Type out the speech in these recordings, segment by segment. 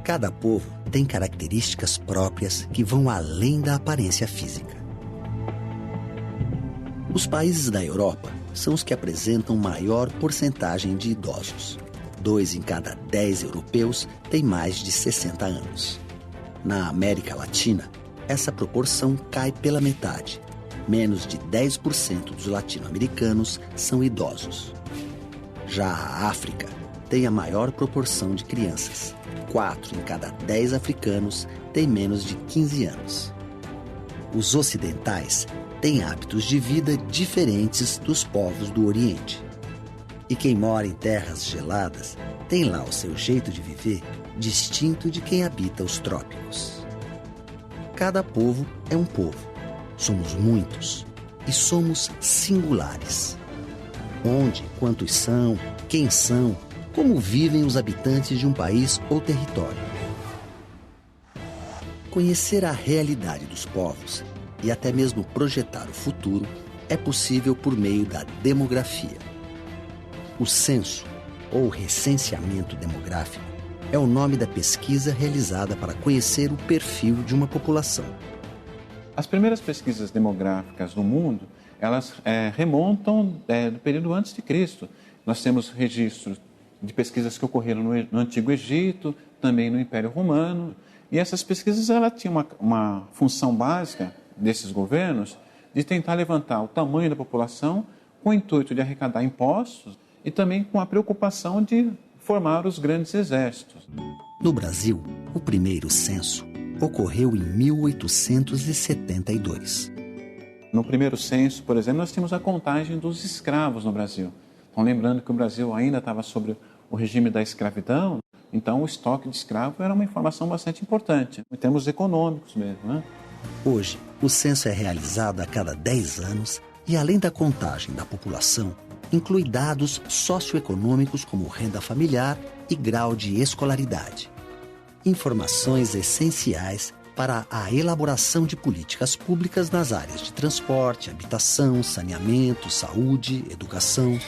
Cada povo tem características próprias que vão além da aparência física. Os países da Europa são os que apresentam maior porcentagem de idosos. 2 em cada 10 europeus têm mais de 60 anos. Na América Latina, essa proporção cai pela metade. Menos de 10% dos latino-americanos são idosos. Já a África tem a maior proporção de crianças. 4 em cada 10 africanos têm menos de 15 anos. Os ocidentais têm hábitos de vida diferentes dos povos do Oriente. E quem mora em terras geladas tem lá o seu jeito de viver distinto de quem habita os trópicos. Cada povo é um povo. Somos muitos e somos singulares. Onde, quantos são, quem são, como vivem os habitantes de um país ou território. Conhecer a realidade dos povos e até mesmo projetar o futuro é possível por meio da demografia. O censo, ou recenseamento demográfico, é o nome da pesquisa realizada para conhecer o perfil de uma população. As primeiras pesquisas demográficas no mundo, elas remontam do período antes de Cristo. Nós temos registros de pesquisas que ocorreram no Antigo Egito, também no Império Romano. E essas pesquisas ela tinham uma função básica desses governos de tentar levantar o tamanho da população com o intuito de arrecadar impostos e também com a preocupação de formar os grandes exércitos. No Brasil, o primeiro censo ocorreu em 1872. No primeiro censo, por exemplo, nós tínhamos a contagem dos escravos no Brasil. Então, lembrando que o Brasil ainda estava sob o regime da escravidão, então o estoque de escravo era uma informação bastante importante, em termos econômicos mesmo, né? Hoje, o censo é realizado a cada 10 anos e, além da contagem da população, inclui dados socioeconômicos como renda familiar e grau de escolaridade. Informações essenciais para a elaboração de políticas públicas nas áreas de transporte, habitação, saneamento, saúde, educação.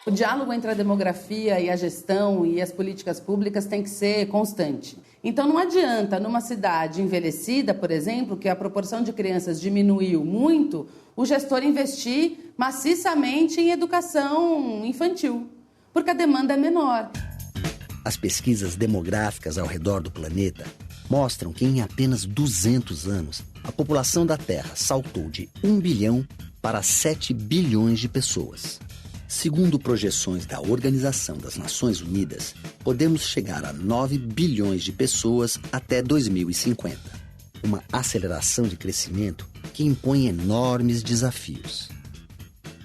O diálogo entre a demografia e a gestão e as políticas públicas tem que ser constante. Então não adianta, numa cidade envelhecida, por exemplo, que a proporção de crianças diminuiu muito, o gestor investir maciçamente em educação infantil, porque a demanda é menor. As pesquisas demográficas ao redor do planeta mostram que em apenas 200 anos, a população da Terra saltou de 1 bilhão para 7 bilhões de pessoas. Segundo projeções da Organização das Nações Unidas, podemos chegar a 9 bilhões de pessoas até 2050. Uma aceleração de crescimento que impõe enormes desafios.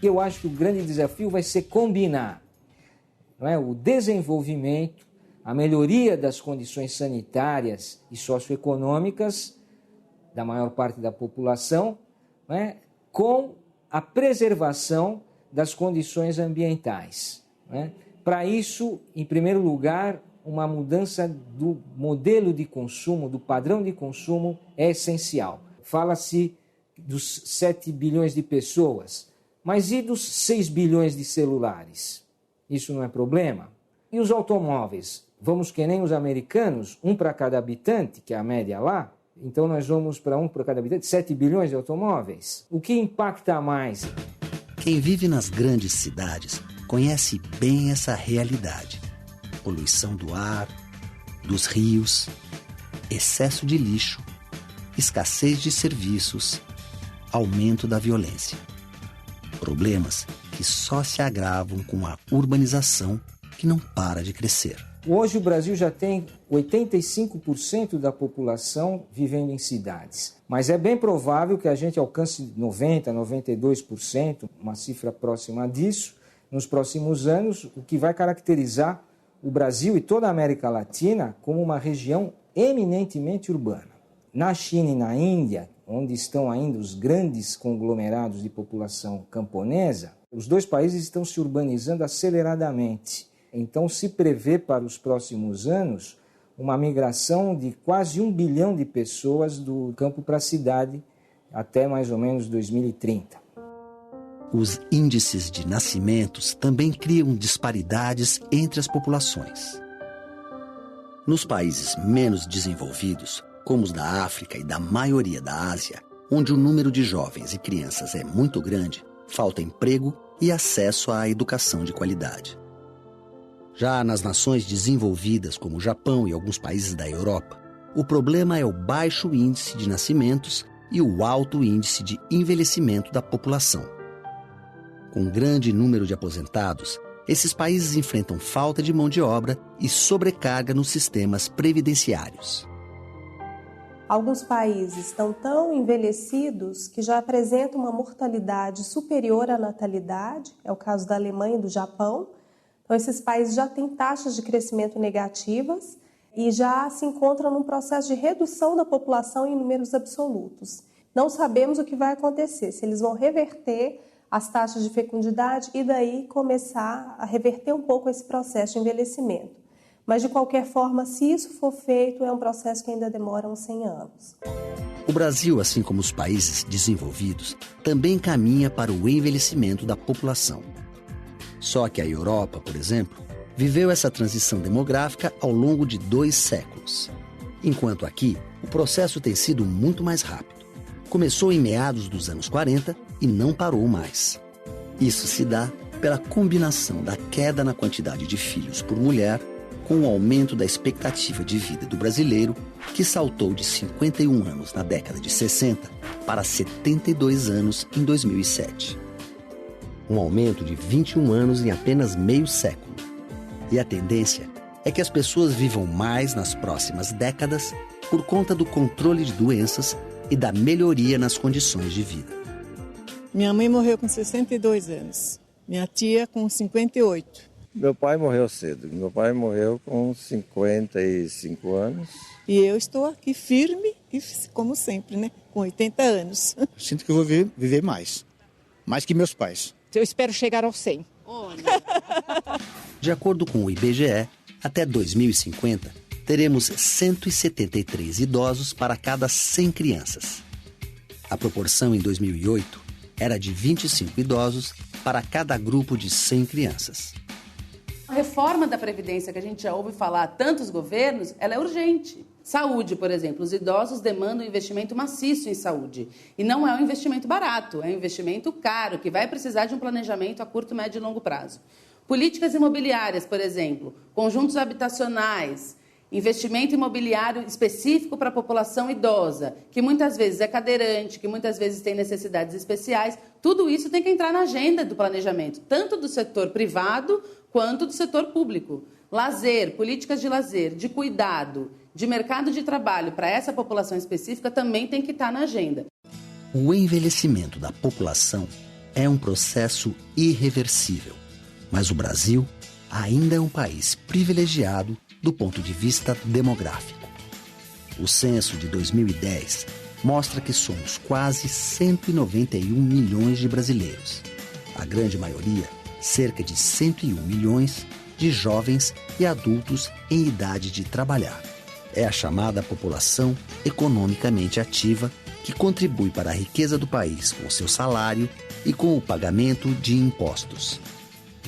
Eu acho que o grande desafio vai ser combinar, o desenvolvimento, a melhoria das condições sanitárias e socioeconômicas da maior parte da população, com a preservação das condições ambientais. Para isso, em primeiro lugar, uma mudança do modelo de consumo, do padrão de consumo é essencial. Fala-se dos 7 bilhões de pessoas, mas e dos 6 bilhões de celulares? Isso não é problema? E os automóveis? Vamos que nem os americanos, 1 para cada habitante, que é a média lá? Então nós vamos para 1 para cada habitante, 7 bilhões de automóveis? O que impacta mais? Quem vive nas grandes cidades conhece bem essa realidade. Poluição do ar, dos rios, excesso de lixo, escassez de serviços, aumento da violência. Problemas que só se agravam com a urbanização que não para de crescer. Hoje o Brasil já tem 85% da população vivendo em cidades. Mas é bem provável que a gente alcance 90%, 92%, uma cifra próxima disso, nos próximos anos, o que vai caracterizar o Brasil e toda a América Latina como uma região eminentemente urbana. Na China e na Índia, onde estão ainda os grandes conglomerados de população camponesa, os dois países estão se urbanizando aceleradamente. Então se prevê para os próximos anos uma migração de quase 1 bilhão de pessoas do campo para a cidade até mais ou menos 2030. Os índices de nascimentos também criam disparidades entre as populações. Nos países menos desenvolvidos, como os da África e da maioria da Ásia, onde o número de jovens e crianças é muito grande, falta emprego e acesso à educação de qualidade. Já nas nações desenvolvidas, como o Japão e alguns países da Europa, o problema é o baixo índice de nascimentos e o alto índice de envelhecimento da população. Com um grande número de aposentados, esses países enfrentam falta de mão de obra e sobrecarga nos sistemas previdenciários. Alguns países estão tão envelhecidos que já apresentam uma mortalidade superior à natalidade, é o caso da Alemanha e do Japão. Então, esses países já têm taxas de crescimento negativas e já se encontram num processo de redução da população em números absolutos. Não sabemos o que vai acontecer, se eles vão reverter as taxas de fecundidade e daí começar a reverter um pouco esse processo de envelhecimento. Mas, de qualquer forma, se isso for feito, é um processo que ainda demora uns 100 anos. O Brasil, assim como os países desenvolvidos, também caminha para o envelhecimento da população. Só que a Europa, por exemplo, viveu essa transição demográfica ao longo de 2 séculos. Enquanto aqui, o processo tem sido muito mais rápido. Começou em meados dos anos 40 e não parou mais. Isso se dá pela combinação da queda na quantidade de filhos por mulher com o aumento da expectativa de vida do brasileiro, que saltou de 51 anos na década de 60 para 72 anos em 2007. Um aumento de 21 anos em apenas meio século. E a tendência é que as pessoas vivam mais nas próximas décadas por conta do controle de doenças e da melhoria nas condições de vida. Minha mãe morreu com 62 anos, minha tia com 58. Meu pai morreu cedo. Meu pai morreu com 55 anos. E eu estou aqui firme, e como sempre, né? Com 80 anos. Sinto que eu vou viver mais que meus pais. Eu espero chegar aos 100. De acordo com o IBGE, até 2050, teremos 173 idosos para cada 100 crianças. A proporção em 2008 era de 25 idosos para cada grupo de 100 crianças. A reforma da Previdência que a gente já ouve falar há tantos governos, ela é urgente. Saúde, por exemplo, os idosos demandam um investimento maciço em saúde. E não é um investimento barato, é um investimento caro, que vai precisar de um planejamento a curto, médio e longo prazo. Políticas imobiliárias, por exemplo, conjuntos habitacionais, investimento imobiliário específico para a população idosa, que muitas vezes é cadeirante, que muitas vezes tem necessidades especiais, tudo isso tem que entrar na agenda do planejamento, tanto do setor privado quanto do setor público. Lazer, políticas de lazer, de cuidado, de mercado de trabalho para essa população específica também tem que estar na agenda. O envelhecimento da população é um processo irreversível, mas o Brasil ainda é um país privilegiado do ponto de vista demográfico. O censo de 2010 mostra que somos quase 191 milhões de brasileiros. A grande maioria, cerca de 101 milhões, de jovens e adultos em idade de trabalhar. É a chamada população economicamente ativa que contribui para a riqueza do país com o seu salário e com o pagamento de impostos.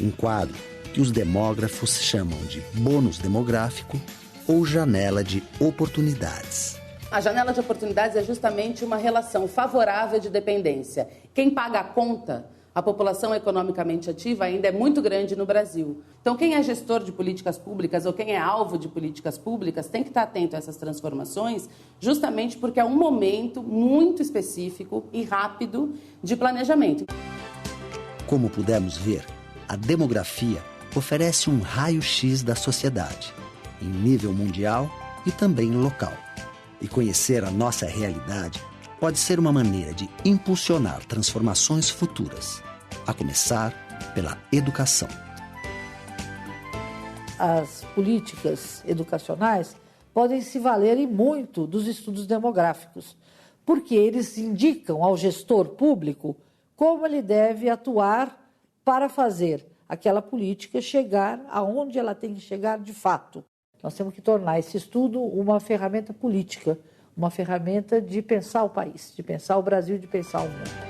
Um quadro que os demógrafos chamam de bônus demográfico ou janela de oportunidades. A janela de oportunidades é justamente uma relação favorável de dependência. Quem paga a conta, a população economicamente ativa, ainda é muito grande no Brasil. Então, quem é gestor de políticas públicas ou quem é alvo de políticas públicas tem que estar atento a essas transformações, justamente porque é um momento muito específico e rápido de planejamento. Como pudemos ver, a demografia oferece um raio-x da sociedade, em nível mundial e também local. E conhecer a nossa realidade pode ser uma maneira de impulsionar transformações futuras, a começar pela educação. As políticas educacionais podem se valer e muito dos estudos demográficos, porque eles indicam ao gestor público como ele deve atuar para fazer aquela política chegar aonde ela tem que chegar de fato. Nós temos que tornar esse estudo uma ferramenta política, uma ferramenta de pensar o país, de pensar o Brasil, de pensar o mundo.